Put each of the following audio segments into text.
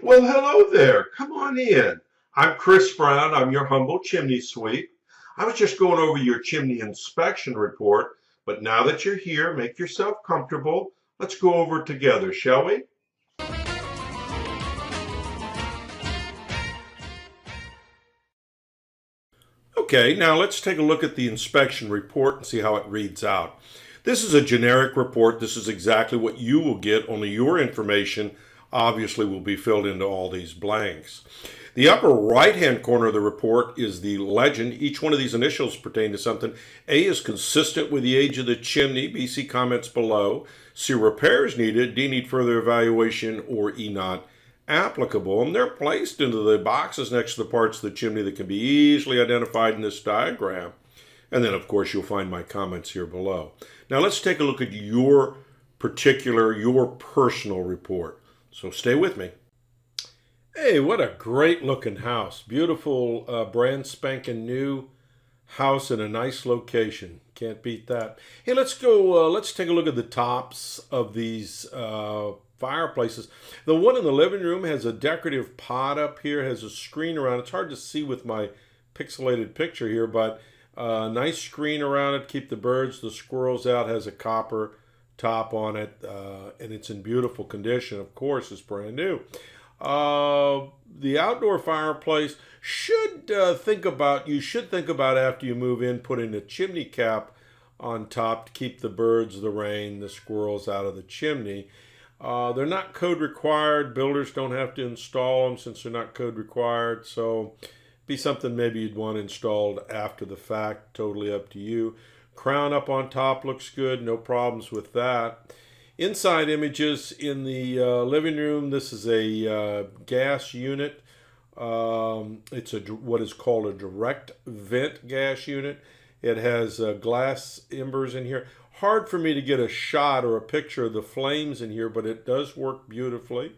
Well, hello there. Come on in. I'm Chris Brown. I'm your humble chimney sweep. I was just going over your chimney inspection report, but now that you're here, make yourself comfortable. Let's go over it together, shall we? Okay, now let's take a look at the inspection report and see how it reads out. This is a generic report. This is exactly what you will get, only your information obviously will be filled into all these blanks. The upper right-hand corner of the report is the legend. Each one of these initials pertain to something. A is consistent with the age of the chimney. B, see comments below. C, repairs needed. D, need further evaluation. Or E, not applicable. And they're placed into the boxes next to the parts of the chimney that can be easily identified in this diagram. And then, of course, you'll find my comments here below. Now, let's take a look at your personal report. So stay with me. Hey, what a great looking house. Beautiful, brand spanking new house in a nice location. Can't beat that. Hey, let's go, let's take a look at the tops of these fireplaces. The one in the living room has a decorative pot up here, has a screen around. It's hard to see with my pixelated picture here, but nice screen around it, keep the birds, the squirrels out, has a copper top on it, and it's in beautiful condition. Of course, it's brand new. The outdoor fireplace you should think about after you move in putting a chimney cap on top to keep the birds, the rain, the squirrels out of the chimney. They're not code required. Builders don't have to install them since they're not code required. So be something maybe you'd want installed after the fact. Totally up to you. Crown up on top looks good. No problems with that. Inside images in the living room. This is a gas unit. It's what is called a direct vent gas unit. It has glass embers in here. Hard for me to get a shot or a picture of the flames in here, but it does work beautifully.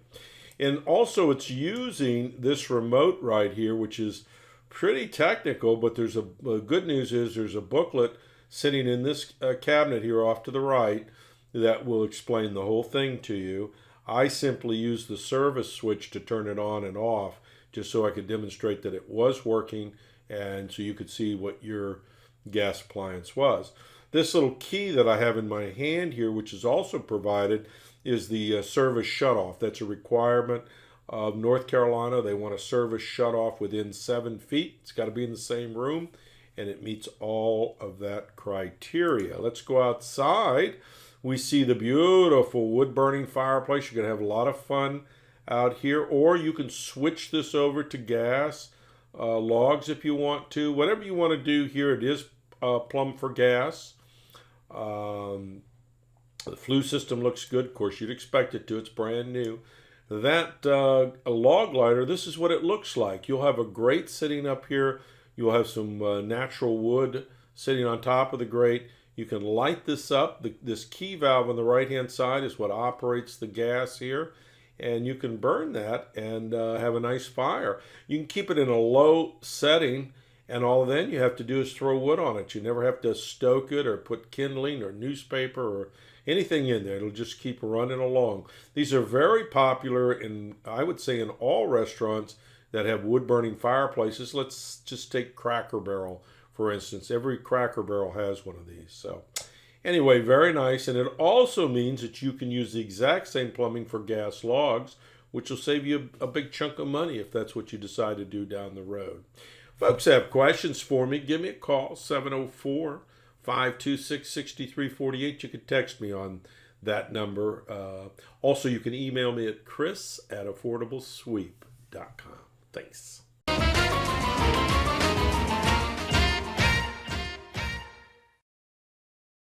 And also it's using this remote right here, which is pretty technical, but there's good news is there's a booklet sitting in this cabinet here off to the right that will explain the whole thing to you. I simply used the service switch to turn it on and off just so I could demonstrate that it was working and so you could see what your gas appliance was. This little key that I have in my hand here, which is also provided, is the service shutoff. That's a requirement of North Carolina. They want a service shutoff within 7 feet. It's got to be in the same room, and it meets all of that criteria. Let's go outside. We see the beautiful wood-burning fireplace. You're going to have a lot of fun out here, or you can switch this over to gas logs if you want to. Whatever you want to do here, it is plumbed for gas. The flue system looks good. Of course, you'd expect it to. It's brand new. That a log lighter, this is what it looks like. You'll have a grate sitting up here. You'll have some natural wood sitting on top of the grate. You can light this up. This key valve on the right-hand side is what operates the gas here. And you can burn that and have a nice fire. You can keep it in a low setting, and all then you have to do is throw wood on it. You never have to stoke it or put kindling or newspaper or anything in there. It'll just keep running along. These are very popular in, I would say, in all restaurants that have wood-burning fireplaces. Let's just take Cracker Barrel, for instance. Every Cracker Barrel has one of these. So anyway, very nice. And it also means that you can use the exact same plumbing for gas logs, which will save you a big chunk of money if that's what you decide to do down the road. Folks have questions for me, give me a call, 704-526-6348. You can text me on that number. Also, you can email me at chris@affordablesweep.com. Thanks.